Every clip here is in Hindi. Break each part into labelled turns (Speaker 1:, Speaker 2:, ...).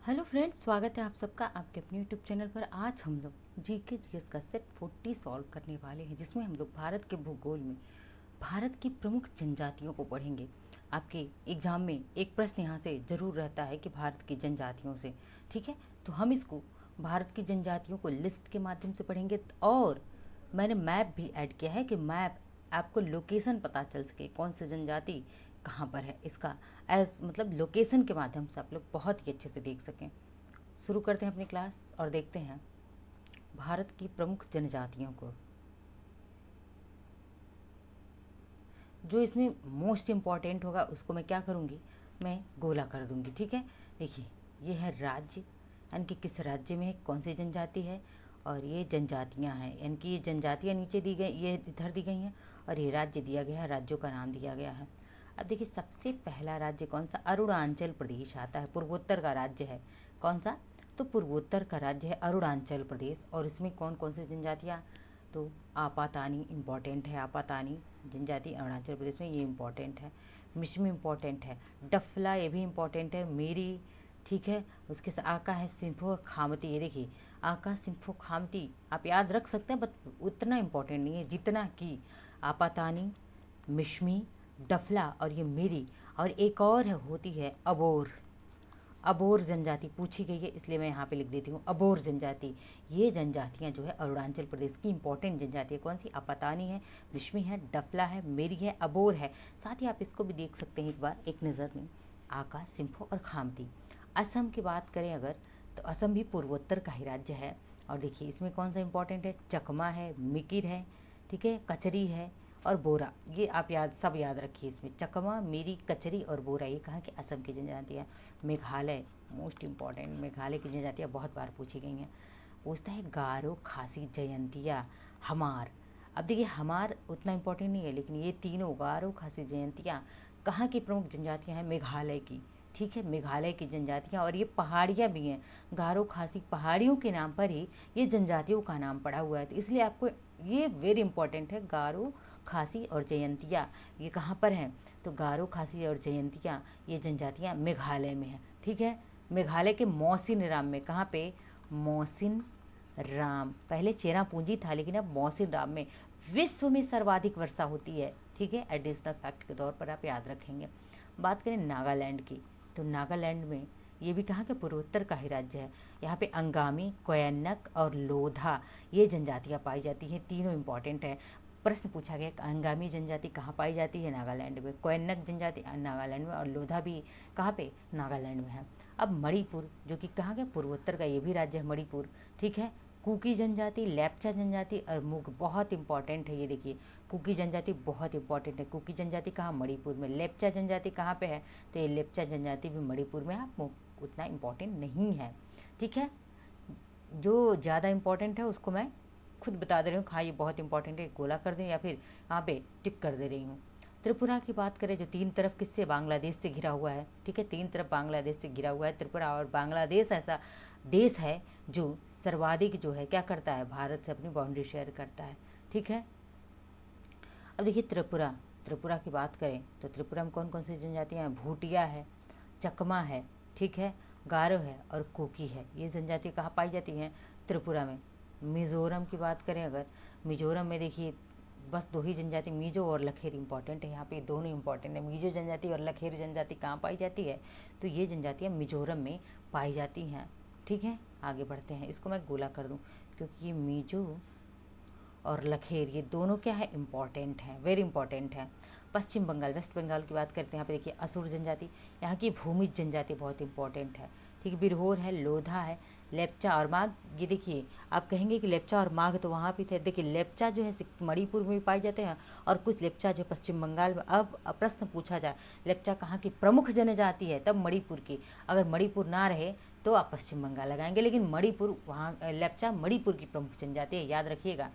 Speaker 1: हेलो फ्रेंड्स, स्वागत है आप सबका आपके अपने यूट्यूब चैनल पर। आज हम लोग जीके जीएस का सेट 40 सॉल्व करने वाले हैं, जिसमें हम लोग भारत के भूगोल में भारत की प्रमुख जनजातियों को पढ़ेंगे। आपके एग्जाम में एक प्रश्न यहाँ से ज़रूर रहता है कि भारत की जनजातियों से, ठीक है। तो हम इसको भारत की जनजातियों को लिस्ट के माध्यम से पढ़ेंगे, और मैंने मैप भी ऐड किया है कि मैप आपको लोकेशन पता चल सके कौन सी जनजाति कहाँ पर है, इसका एज मतलब लोकेशन के माध्यम से आप लोग बहुत ही अच्छे से देख सकें। शुरू करते हैं अपनी क्लास और देखते हैं भारत की प्रमुख जनजातियों को। जो इसमें मोस्ट इम्पॉर्टेंट होगा उसको मैं क्या करूँगी, मैं गोला कर दूँगी, ठीक है। देखिए, ये है राज्य, यानी कि किस राज्य में है, कौन सी जनजाति है, और ये जनजातियाँ हैं, यानी कि ये जनजातियाँ नीचे दी गई, ये इधर दी गई हैं, और ये राज्य दिया गया है, राज्यों का नाम दिया गया है। अब देखिए, सबसे पहला राज्य कौन सा, अरुणाचल प्रदेश आता है, पूर्वोत्तर का राज्य है। कौन सा, तो पूर्वोत्तर का राज्य है अरुणाचल प्रदेश। और इसमें कौन कौन सी जनजातियाँ, तो आपातानी इम्पॉर्टेंट है, आपातानी जनजाति अरुणाचल प्रदेश में, ये इम्पॉर्टेंट है। मिश्मी इम्पॉर्टेंट है, डफला ये भी इम्पॉर्टेंट है, मेरी, ठीक है। उसके साथ आका है सिम्फो खामती, ये देखिए आका सिम्फो खामती आप याद रख सकते हैं, बट उतना इम्पॉर्टेंट नहीं है जितना कि आपातानी, मिश्मी, डफला और ये मेरी। और एक और है, होती है अबोर। अबोर जनजाति पूछी गई है, इसलिए मैं यहाँ पे लिख देती हूँ अबोर जनजाति। ये जनजातियाँ जो है अरुणाचल प्रदेश की इंपॉर्टेंट जनजाति है। कौन सी, अपातानी है, विश्मी है, डफला है, मेरी है, अबोर है। साथ ही आप इसको भी देख सकते हैं एक बार एक नज़र में, आका, सिम्फो और खामती। असम की बात करें अगर, तो असम भी पूर्वोत्तर का ही राज्य है। और देखिए इसमें कौन सा इंपॉर्टेंट है, चकमा है, मिकिर है, ठीक है, कचरी है और बोरा। ये आप सब याद रखिए, इसमें चकमा, मेरी, कचरी और बोरा, ये कहाँ के, असम की जनजातियाँ। मेघालय मोस्ट इम्पॉर्टेंट, मेघालय की जनजातियाँ बहुत बार पूछी गई हैं। पूछता है गारो, खासी, जयंतिया, हमार। अब देखिए हमार उतना इम्पोर्टेंट नहीं है, लेकिन ये तीनों गारो, खासी, जयंतिया कहाँ की प्रमुख जनजातियाँ हैं, मेघालय की, ठीक है, मेघालय की जनजातियाँ। और ये पहाड़ियाँ भी हैं, गारो खासी पहाड़ियों के नाम पर ही ये जनजातियों का नाम पड़ा हुआ है, तो इसलिए आपको ये वेरी इंपॉर्टेंट है। गारो, खासी और जयंतिया ये कहाँ पर हैं, तो गारो, खासी और जयंतिया ये जनजातियाँ मेघालय में हैं, ठीक है। मेघालय के मौसिन राम में, कहाँ पे, मौसिन राम, पहले चेरापूंजी था लेकिन अब मौसिन राम में विश्व में सर्वाधिक वर्षा होती है, ठीक है। एडिशनल फैक्ट के तौर पर आप याद रखेंगे। बात करें नागालैंड की, तो नागालैंड में ये भी कहाँ के, पूर्वोत्तर का ही राज्य है। यहाँ पे अंगामी, कोयनक और लोधा ये जनजातियाँ पाई जाती हैं, तीनों इंपॉर्टेंट है। प्रश्न पूछा गया कि अंगामी जनजाति कहाँ पाई जाती है, नागालैंड में, कोयनक जनजाति नागालैंड में, और लोधा भी कहाँ पे, नागालैंड में है। अब मणिपुर, जो कि कहाँ के, पूर्वोत्तर का ये भी राज्य है मणिपुर, ठीक है। कुकी जनजाति, लेप्चा जनजाति और मुग बहुत इंपॉर्टेंट है, ये देखिए कुकी जनजाति बहुत इंपॉर्टेंट है। कुकी जनजाति कहाँ, मणिपुर में। लेप्चा जनजाति कहाँ पे है, तो ये लेप्चा जनजाति भी मणिपुर में है, उतना इम्पोर्टेंट नहीं है, ठीक है। जो ज़्यादा इंपॉर्टेंट है उसको मैं खुद बता दे रही हूँ, हाँ ये बहुत इंपॉर्टेंट है, गोला कर दें या फिर यहाँ पे टिक कर दे रही हूँ। त्रिपुरा की बात करें, जो तीन तरफ किससे, बांग्लादेश से घिरा हुआ है, ठीक है, तीन तरफ बांग्लादेश से घिरा हुआ है त्रिपुरा। और बांग्लादेश ऐसा देश है जो सर्वाधिक जो है क्या करता है, भारत से अपनी बाउंड्री शेयर करता है, ठीक है। अब देखिए त्रिपुरा, त्रिपुरा की बात करें तो त्रिपुरा में कौन कौन सी जनजातियाँ हैं, भूटिया है, चकमा है, ठीक है, गारो है और कुकी है। ये जनजाति कहाँ पाई जाती हैं, त्रिपुरा में। मिज़ोरम की बात करें अगर, मिज़ोरम में देखिए बस दो ही जनजाति, मिजो और लखेर इंपॉर्टेंट है, यहाँ पे दोनों इंपॉर्टेंट है। मिजो जनजाति और लखेर जनजाति कहाँ पाई जाती है, तो ये जनजातियाँ मिजोरम में पाई जाती हैं, ठीक है। आगे बढ़ते हैं, इसको मैं गोला कर दूँ क्योंकि ये मिजो और लखेर ये दोनों क्या है, इम्पॉर्टेंट है, वेरी इंपॉर्टेंट है। पश्चिम बंगाल, वेस्ट बंगाल की बात करते हैं, यहाँ पे देखिए असुर जनजाति, यहाँ की भूमिज जनजाति बहुत इंपॉर्टेंट है, ठीक है। बिरहोर है, लोधा है, लेप्चा और माघ। ये देखिए आप कहेंगे कि लेप्चा और माघ तो वहाँ भी थे, देखिए लेप्चा जो है मणिपुर में भी पाए जाते हैं और कुछ लेप्चा जो पश्चिम बंगाल में। अब प्रश्न पूछा जाए लेप्चा कहाँ की प्रमुख जनजाति है, तब मणिपुर की। अगर मणिपुर ना रहे तो आप पश्चिम बंगाल लगाएंगे, लेकिन मणिपुर वहाँ, लेप्चा मणिपुर की प्रमुख जनजाति है, याद रखिएगा।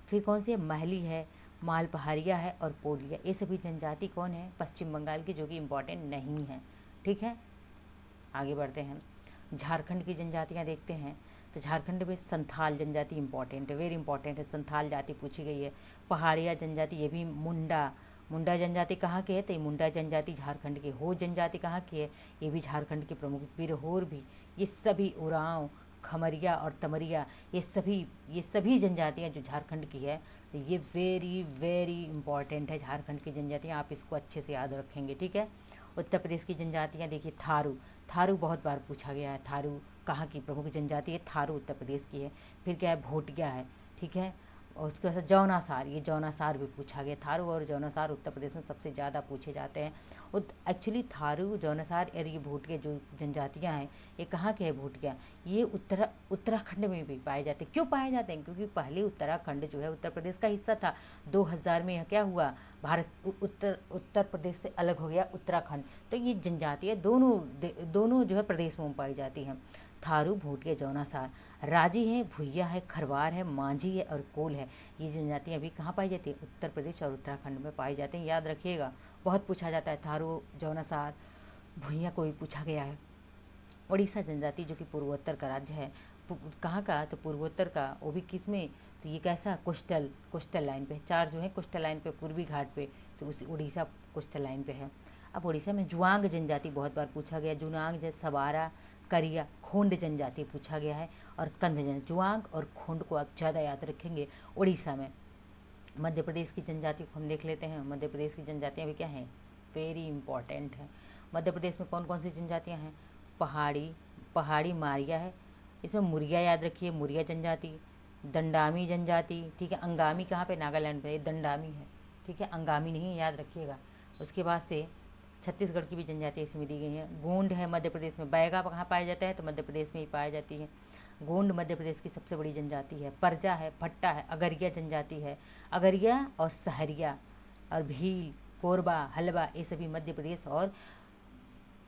Speaker 1: फिर कौन सी है, महली है, माल पहाड़िया है और पोलिया, ये सभी जनजाति कौन है, पश्चिम बंगाल की, जो कि इम्पोर्टेंट नहीं है, ठीक है। आगे बढ़ते हैं, झारखंड की जनजातियाँ देखते हैं। तो झारखंड में संथाल जनजाति इंपॉर्टेंट है, वेरी इंपॉर्टेंट है, संथाल जाति पूछी गई है। पहाड़िया जनजाति, ये भी मुंडा, मुंडा जनजाति कहाँ की है, तो ये मुंडा जनजाति झारखंड की। हो जनजाति कहाँ की है, ये भी झारखंड की प्रमुख। बिरहोर भी, ये सभी उरांव, खमरिया और तमरिया, ये सभी जनजातियाँ जो झारखंड की है, तो ये वेरी वेरी इंपॉर्टेंट है झारखंड की जनजातियाँ, आप इसको अच्छे से याद रखेंगे, ठीक है। उत्तर प्रदेश की जनजातियाँ देखिए, थारू, थारू बहुत बार पूछा गया है। थारू कहाँ की प्रमुख जनजाति है, थारू उत्तर प्रदेश की है। फिर क्या है, भोटिया है, ठीक है। और उसके बाद जौनासार, ये जौनासार भी पूछा गया। थारू और जौनासार उत्तर प्रदेश में सबसे ज़्यादा पूछे जाते हैं। एक्चुअली थारू, जौनासार और ये भोटिया जो जनजातियाँ हैं, ये कहाँ के हैं भोटिया, ये उत्तराखंड में भी पाए जाते हैं। क्यों पाए जाते हैं, क्योंकि पहले उत्तराखंड जो है उत्तर प्रदेश का हिस्सा था। 2000 में यह क्या हुआ, भारत उत्तर प्रदेश से अलग हो गया उत्तराखंड। तो ये जनजातियाँ दोनों जो है प्रदेश में पाई जाती हैं। थारू, भोटिया, जौनासार। राजी है, भुइया है, खरवार है, मांझी है और कोल है। ये जनजातियाँ अभी कहाँ पाई जाती है, उत्तर प्रदेश और उत्तराखंड में पाई जाते हैं, याद रखिएगा। बहुत पूछा जाता है, थारू, जौनासार, भुइया को भी पूछा गया है। उड़ीसा जनजाति जो कि पूर्वोत्तर का राज्य है, कहाँ का, तो पूर्वोत्तर का, वो भी किस में, तो ये कैसा, कोस्टल लाइन पे। 4 जो है कोस्टल लाइन पे, पूर्वी घाट पे, तो उसी उड़ीसा कोस्टल लाइन पे है। अब उड़ीसा में जुआंग जनजाति बहुत बार पूछा गया। जुआंग, सवारा, करिया, खोंड जनजाति पूछा गया है। और कंध जन, जुआंग और खोंड को आप ज़्यादा याद रखेंगे उड़ीसा में। मध्य प्रदेश की जनजाति को हम देख लेते हैं। मध्य प्रदेश की जनजातियाँ भी क्या हैं, वेरी इंपॉर्टेंट है। मध्य प्रदेश में कौन कौन सी जनजातियाँ हैं, पहाड़ी मारिया है, इसमें मुरिया याद रखिए, मुरिया जनजाति। दंडामी जनजाति, ठीक है। अंगामी कहाँ पे, नागालैंड पे, दंडामी है, ठीक है, अंगामी नहीं, याद रखिएगा। उसके बाद से छत्तीसगढ़ की भी जनजाति इसमें दी गई हैं। गोंड है मध्य प्रदेश में। बैगा कहाँ पाया जाता है, तो मध्य प्रदेश में ही पाया जाती है। गोंड मध्य प्रदेश की सबसे बड़ी जनजाति है। परजा है, भट्टा है, अगरिया जनजाति है। अगरिया और सहरिया और भील, कोरबा, हलवा, ये सभी मध्य प्रदेश और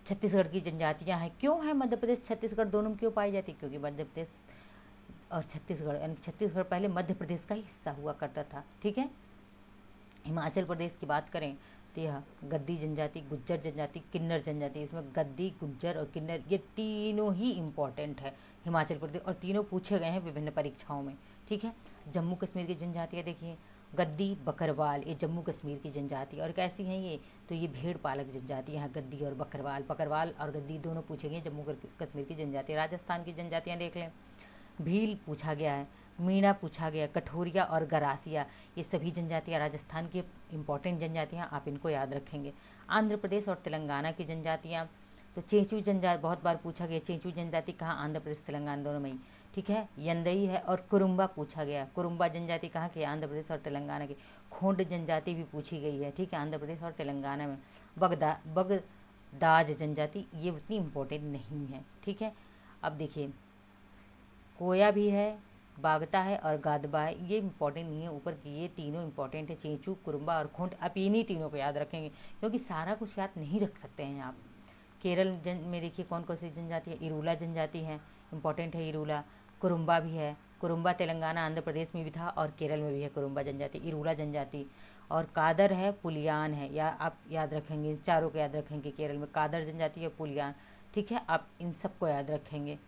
Speaker 1: छत्तीसगढ़ की जनजातियां हैं। क्यों है मध्य प्रदेश छत्तीसगढ़ दोनों में क्यों पाई जाती है, क्योंकि मध्य प्रदेश और छत्तीसगढ़, यानी छत्तीसगढ़ पहले मध्य प्रदेश का हिस्सा हुआ करता था, ठीक है। हिमाचल प्रदेश की बात करें तो यह गद्दी जनजाति, गुज्जर जनजाति, किन्नर जनजाति, इसमें गद्दी, गुज्जर और किन्नर ये तीनों ही इम्पॉर्टेंट है हिमाचल प्रदेश, और तीनों पूछे गए हैं विभिन्न परीक्षाओं में, ठीक है। जम्मू कश्मीर की जनजातियाँ देखिए, गद्दी, बकरवाल, ये जम्मू कश्मीर की जनजाति। और कैसी हैं ये, तो ये भेड़ पालक जनजातियाँ हैं, गद्दी और बकरवाल और गद्दी दोनों पूछे गए जम्मू कश्मीर की जनजाति। राजस्थान की जनजातियाँ देख लें, भील पूछा गया है, मीणा पूछा गया, कठोरिया और गरासिया, ये सभी जनजातियाँ राजस्थान की इंपॉर्टेंट जनजातियाँ, आप इनको याद रखेंगे। आंध्र प्रदेश और तेलंगाना की जनजातियाँ, तो चेंचू जनजाति बहुत बार पूछा गया। चेंचू जनजाति कहाँ, आंध्र प्रदेश तेलंगाना दोनों में ही, ठीक है। यंदई है और कुरुम्बा पूछा गया। कुरुम्बा जनजाति कहाँ की, आंध्र प्रदेश और तेलंगाना की। खोंड जनजाति भी पूछी गई है, ठीक है, आंध्र प्रदेश और तेलंगाना में। बगदाज जनजाति, ये उतनी इम्पोर्टेंट नहीं है, ठीक है। अब देखिए, कोया भी है, बागता है और गादबा है, ये इंपॉर्टेंट नहीं है ऊपर की, ये तीनों इंपॉर्टेंट है, चेंचू, कुरुम्बा और खोंड। आप इन्हीं तीनों को याद रखेंगे, क्योंकि सारा कुछ याद नहीं रख सकते हैं आप। केरल में देखिए कौन कौन सी जनजाति है, इरूला जनजाति है, इंपॉर्टेंट है इरूला। कुरुम्बा भी है, कुरुम्बा तेलंगाना आंध्र प्रदेश में भी था और केरल में भी है कुरुम्बा जनजाति, इरूला जनजाति। और कादर है, पुलियान है, या आप याद रखेंगे, चारों को याद रखेंगे। केरल में कादर जनजाति है, पुलियान, ठीक है, आप इन सबको याद रखेंगे।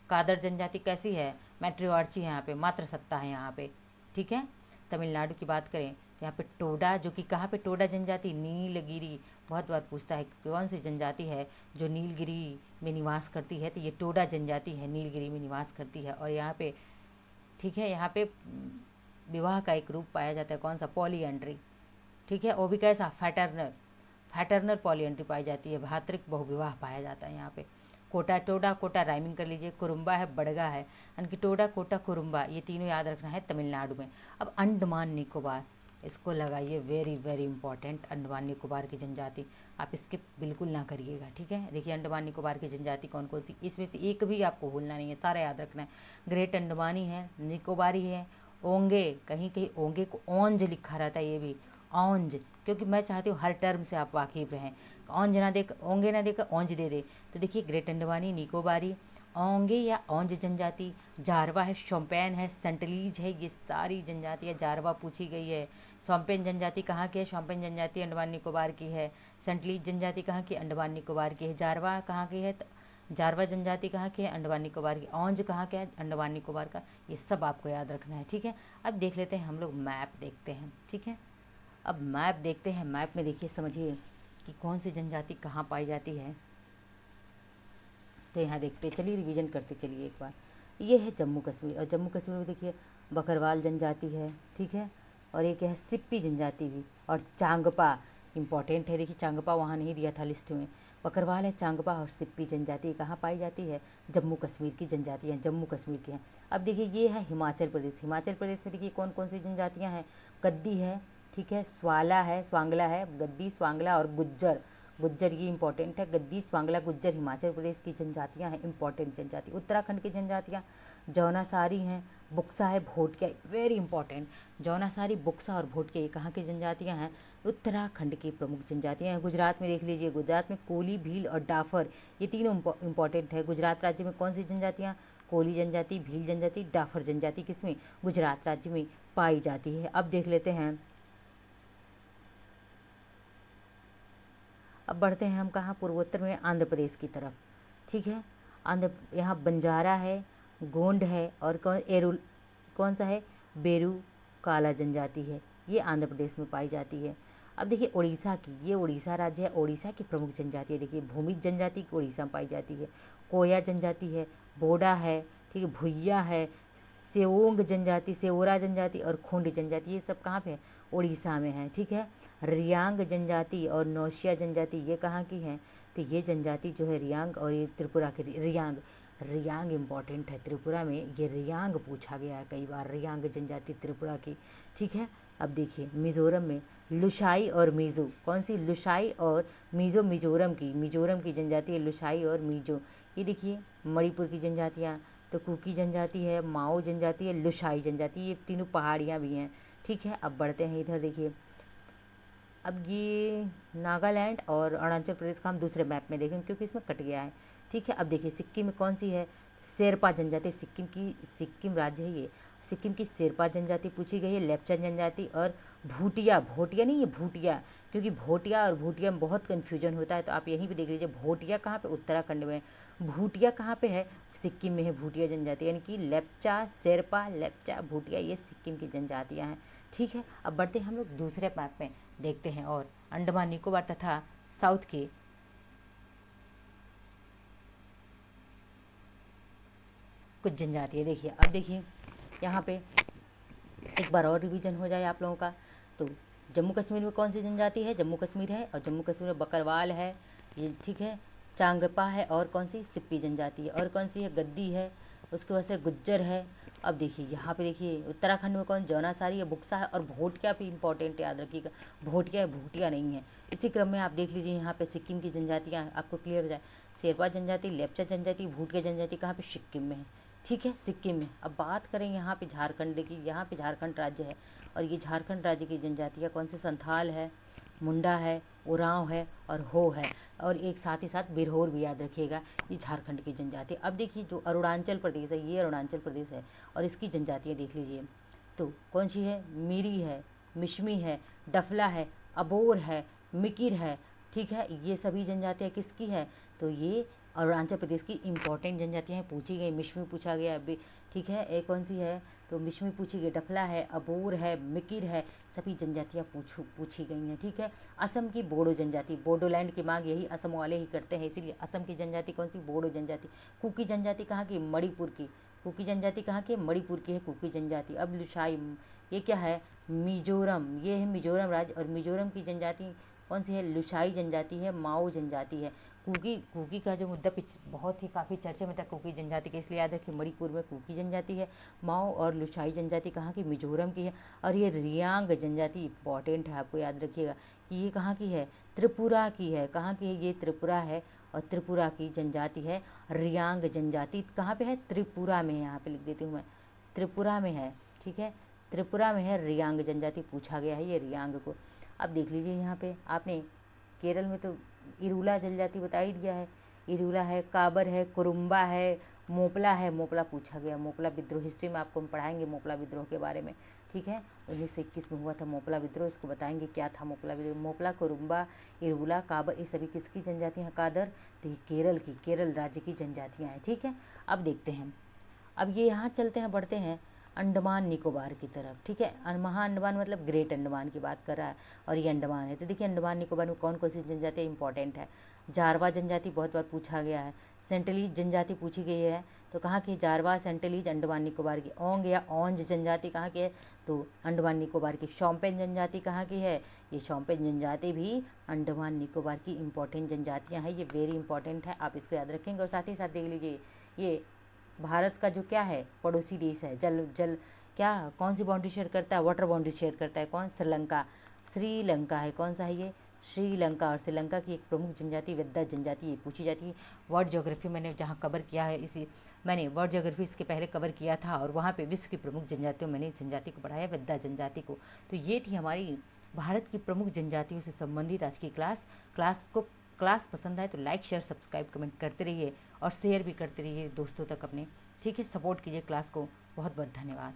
Speaker 1: कादर जनजाति कैसी है, मैट्रिआर्ची है, यहाँ पे मातृसत्ता है यहाँ पे, ठीक है। तमिलनाडु की बात करें तो यहाँ पे टोडा, जो कि कहाँ पे, टोडा जनजाति नीलगिरी, बहुत बार पूछता है कौन सी जनजाति है जो नीलगिरी में निवास करती है, तो ये टोडा जनजाति है, नीलगिरी में निवास करती है। और यहाँ पे, ठीक है, यहाँ पे विवाह का एक रूप पाया जाता है, कौन सा, पॉलीएंड्री, ठीक है। वो भी कैसा, फैटर्नल पॉलीएंड्री पाई जाती है, भातृक बहुविवाह पाया जाता है यहाँ पे। कोटा, टोडा कोटा राइमिंग कर लीजिए, कुरुम्बा है, बड़गा है, यानी कि टोडा कोटा कुरुम्बा, ये तीनों याद रखना है तमिलनाडु में। अब अंडमान निकोबार, इसको लगाइए, very very important, Andaman Nicobar की जनजाति, आप इसके बिल्कुल ना करिएगा, ठीक है। देखिए अंडमान निकोबार की जनजाति कौन कौन सी, इसमें से एक भी आपको भूलना नहीं है, सारा याद रखना है। ग्रेट अंडमानी है, निकोबारी है, ओंगे, कहीं कहीं ओंगे को ओंज लिखा रहता है, ये भी औंज, क्योंकि मैं चाहती हूँ हर टर्म से आप वाकिफ रहें। औंज ना देकर, ओंगे ना देकर औंज दे दे, तो देखिए ग्रेट अंडमानी, निकोबारी, ओंगे या औंज जनजाति। जारवा है, शोम्पेन है, सेंटलीज है, ये सारी जनजातियाँ जारवा पूछी गई है। शोम्पेन जनजाति कहाँ की है, शोम्पेन जनजाति अंडमान निकोबार की है। सेंटलीज जनजाति कहाँ की, अंडमान निकोबार की है। जारवा कहाँ की है, जारवा जनजाति कहाँ की है, अंडमान निकोबार की। औंज कहाँ का है, अंडमान निकोबार का। ये सब आपको याद रखना है, ठीक है। अब देख लेते हैं हम लोग मैप देखते हैं, ठीक है। अब मैप देखते हैं, मैप में देखिए समझिए कि कौन सी जनजाति कहाँ पाई जाती है। तो यहाँ देखते चलिए, रिवीजन करते चलिए एक बार। ये है जम्मू कश्मीर, और जम्मू कश्मीर में देखिए बकरवाल जनजाति है, ठीक है, और एक है सिप्पी जनजाति भी, और चांगपा इम्पॉर्टेंट है। देखिए चांगपा वहाँ नहीं दिया था लिस्ट में, बकरवाल है, चांगपा और सिप्पी जनजाति कहाँ पाई जाती है, जम्मू कश्मीर की जनजातियाँ, जम्मू कश्मीर की हैं। अब देखिए ये है हिमाचल प्रदेश, हिमाचल प्रदेश में देखिए कौन कौन सी जनजातियाँ हैं, गद्दी है, ठीक है, स्वाला है, स्वांगला है, गद्दी, स्वांगला और गुज्जर। गुज्जर ये इंपॉर्टेंट है, गद्दी, स्वांगला, गुज्जर हिमाचल प्रदेश की जनजातियां हैं, इंपॉर्टेंट जनजाति। उत्तराखंड की जनजातियां जौनासारी हैं, बुक्सा है, भोटिया, वेरी इंपॉर्टेंट, जौनासारी, बुक्सा और भोटिया ये कहाँ की जनजातियां हैं, उत्तराखंड की प्रमुख जनजातियां हैं। गुजरात में देख लीजिए, गुजरात में कोली, भील और डाफर ये तीनों इंपॉर्टेंट है। गुजरात राज्य में कौन सी जनजातियाँ, कोली जनजाति, भील जनजाति, डाफर जनजाति किसमें, गुजरात राज्य में पाई जाती है। अब देख लेते हैं, अब बढ़ते हैं हम कहाँ, पूर्वोत्तर में आंध्र प्रदेश की तरफ, ठीक है। आंध्र, यहाँ बंजारा है, गोंड है, और कौन सा है, बेरू काला जनजाति है, ये आंध्र प्रदेश में पाई जाती है। अब देखिए उड़ीसा की, ये उड़ीसा राज्य है, उड़ीसा की प्रमुख जनजाति है, देखिए भूमिज जनजाति उड़ीसा में पाई जाती है, कोया जनजाति है, बोडा है, ठीक है, भुइया है, सेओंग जनजाति, सेओरा जनजाति और खोंडी जनजाति ये सब कहाँ पे है, उड़ीसा में है, ठीक है। रियांग जनजाति और नौशिया जनजाति ये कहाँ की हैं, तो ये जनजाति जो है रियांग, और ये त्रिपुरा की रियांग, रियांग इम्पॉर्टेंट है त्रिपुरा में, ये रियांग पूछा गया है कई बार, रियांग जनजाति त्रिपुरा की, ठीक है। अब देखिए मिज़ोरम में लुशाई और मीज़ो, कौन सी, लुशाई और मीज़ो, मिज़ोरम की जनजाति है लुशाई और मीज़ो। ये देखिए मणिपुर की जनजातियाँ, तो कुकी जनजाति है, माओ जनजाति है, लुशाई जनजाति, ये तीनों पहाड़ियाँ भी हैं, ठीक है। अब बढ़ते हैं इधर देखिए, अब ये नागालैंड और अरुणाचल प्रदेश का हम दूसरे मैप में देखेंगे क्योंकि इसमें कट गया है, ठीक है। अब देखिए सिक्किम में कौन सी है, शेरपा जनजाति, सिक्किम राज्य है ये, सिक्किम की शेरपा जनजाति पूछी गई है, लेप्चा जनजाति और भूटिया, भोटिया नहीं है भूटिया, क्योंकि भोटिया और भूटिया में बहुत कन्फ्यूजन होता है, तो आप यहीं पे देख लीजिए, भोटिया कहाँ पे, उत्तराखंड में, भूटिया कहाँ पे है, सिक्किम में है भूटिया जनजाति, यानी कि लेप्चा, शेरपा, लेप्चा, भूटिया ये सिक्किम की जनजातियाँ हैं, ठीक है। अब बढ़ते हैं हम लोग दूसरे मैप में देखते हैं, और अंडमान निकोबार तथा साउथ के कुछ जनजातियाँ देखिए। अब देखिए यहाँ पे एक बार और रिवीजन हो जाए आप लोगों का, तो जम्मू कश्मीर में कौन सी जनजाति है, जम्मू कश्मीर है, और जम्मू कश्मीर में बकरवाल है ये, ठीक है, चांगपा है, और कौन सी, सिप्पी जनजाति है, और कौन सी है, गद्दी है, उसके बाद से गुज्जर है। अब देखिए यहाँ पे देखिए उत्तराखंड में कौन, जौनासारी है, बुक्सा है, और भोटिया भी इंपॉर्टेंट याद रखिएगा, भोटिया है, भूटिया नहीं है। इसी क्रम में आप देख लीजिए यहाँ पे सिक्किम की जनजातियाँ आपको क्लियर हो जाए, शेरपा जनजाति, लेप्चा जनजाति, भूटिया जनजाति कहाँ पे, सिक्किम में है, ठीक है, सिक्किम में। अब बात करें यहाँ पे झारखंड की, यहाँ पे झारखंड राज्य है, और ये झारखंड राज्य की जनजातियाँ कौन से, संथाल है, मुंडा है, उरांव है और हो है, और एक साथ ही साथ बिरहोर भी याद रखिएगा, ये झारखंड की जनजाति। अब देखिए जो अरुणाचल प्रदेश है, ये अरुणाचल प्रदेश है, और इसकी जनजातियाँ देख लीजिए, तो कौन सी है, मीरी है, मिशमी है, डफला है, अबोर है, मिकिर है, ठीक है, ये सभी जनजातियाँ किसकी है, तो ये अरुणाचल प्रदेश की इंपॉर्टेंट जनजातियाँ हैं, पूछी गई, मिशमी पूछा गया अभी, ठीक है, एक कौन सी है, तो मिशमी पूछी गई, डफला है, अबोर है, मिकिर है, सभी जनजातियाँ पूछी गई हैं, ठीक है। असम की बोडो जनजाति, बोडोलैंड की मांग यही असम वाले ही करते हैं, इसीलिए असम की जनजाति कौन सी, बोडो जनजाति। कुकी जनजाति कहाँ की, मणिपुर की, कुकी जनजाति कहाँ की, मणिपुर की है कुकी जनजाति। अब लुशाई, ये क्या है, मिजोरम, ये है मिजोरम राज्य, और मिजोरम की जनजाति कौन सी है, लुशाई जनजाति है, माओ जनजाति है। कुकी का जो मुद्दा बहुत ही काफ़ी चर्चे में था कुकी जनजाति के, इसलिए याद रखिए मणिपुर में कुकी जनजाति है, माओ और लुशाई जनजाति कहाँ की, मिजोरम की है, और ये रियांग जनजाति इंपॉर्टेंट है, आपको याद रखिएगा कि ये कहाँ की है, त्रिपुरा की है, कहाँ की है, ये त्रिपुरा है, और त्रिपुरा की जनजाति है रियांग जनजाति, कहाँ पे है, त्रिपुरा में, यहाँ पे लिख देती हूँ मैं, त्रिपुरा में है, ठीक है, त्रिपुरा में है, रियांग जनजाति पूछा गया है ये रियांग को। अब देख लीजिए यहाँ पे आपने केरल में तो इरूला जनजाति बता ही दिया है, इरूला है, काबर है, कुरुम्बा है, मोपला है, मोपला पूछा गया, मोपला विद्रोह, हिस्ट्री में आपको हम पढ़ाएंगे मोपला विद्रोह के बारे में, ठीक है, 1921 में हुआ था मोपला विद्रोह, इसको बताएंगे क्या था मोपला विद्रोह। मोपला, कुरुम्बा, इरूला, काबर ये सभी किसकी जनजातियाँ हैं, कादर, तो ये केरल की, केरल राज्य की जनजातियाँ हैं, ठीक है। अब देखते हैं, अब ये यहाँ चलते हैं, बढ़ते हैं अंडमान निकोबार की तरफ, ठीक है। महा अंडमान मतलब ग्रेट अंडमान की बात कर रहा है और ये अंडमान है। तो देखिए अंडमान निकोबार में कौन कौन सी जनजाति इंपॉर्टेंट है। जारवा जनजाति बहुत बार पूछा गया है। सेंटलीज जनजाति पूछी गई है, तो कहाँ की जारवा सेंटलीज अंडमान निकोबार की। ओंग या ओंज जनजाति कहाँ की है, तो अंडमान निकोबार की। शोम्पेन जनजाति कहाँ की है, ये शोम्पेन जनजाति भी अंडमान निकोबार की इंपॉर्टेंट जनजातियाँ हैं। ये वेरी इंपॉर्टेंट है, आप इसको याद रखेंगे। और साथ ही साथ देख लीजिए ये भारत का जो क्या है पड़ोसी देश है, जल क्या कौन सी बाउंड्री शेयर करता है, वाटर बाउंड्री शेयर करता है, कौन, श्रीलंका। श्रीलंका है, कौन सा है ये, श्रीलंका। और श्रीलंका की एक प्रमुख जनजाति वेद्दा जनजाति, ये पूछी जाती है। वर्ल्ड ज्योग्राफी मैंने जहाँ कवर किया है, इसी मैंने वर्ल्ड ज्योग्राफी इसके पहले कवर किया था और वहाँ पे विश्व की प्रमुख जनजातियों मैंने इस जनजाति को पढ़ाया, वेद्दा जनजाति को। तो ये थी हमारी भारत की प्रमुख जनजातियों से संबंधित आज की क्लास पसंद आए तो लाइक शेयर सब्सक्राइब कमेंट करते रहिए और शेयर भी करते रहिए दोस्तों तक अपने, ठीक है। सपोर्ट कीजिए क्लास को। बहुत बहुत धन्यवाद।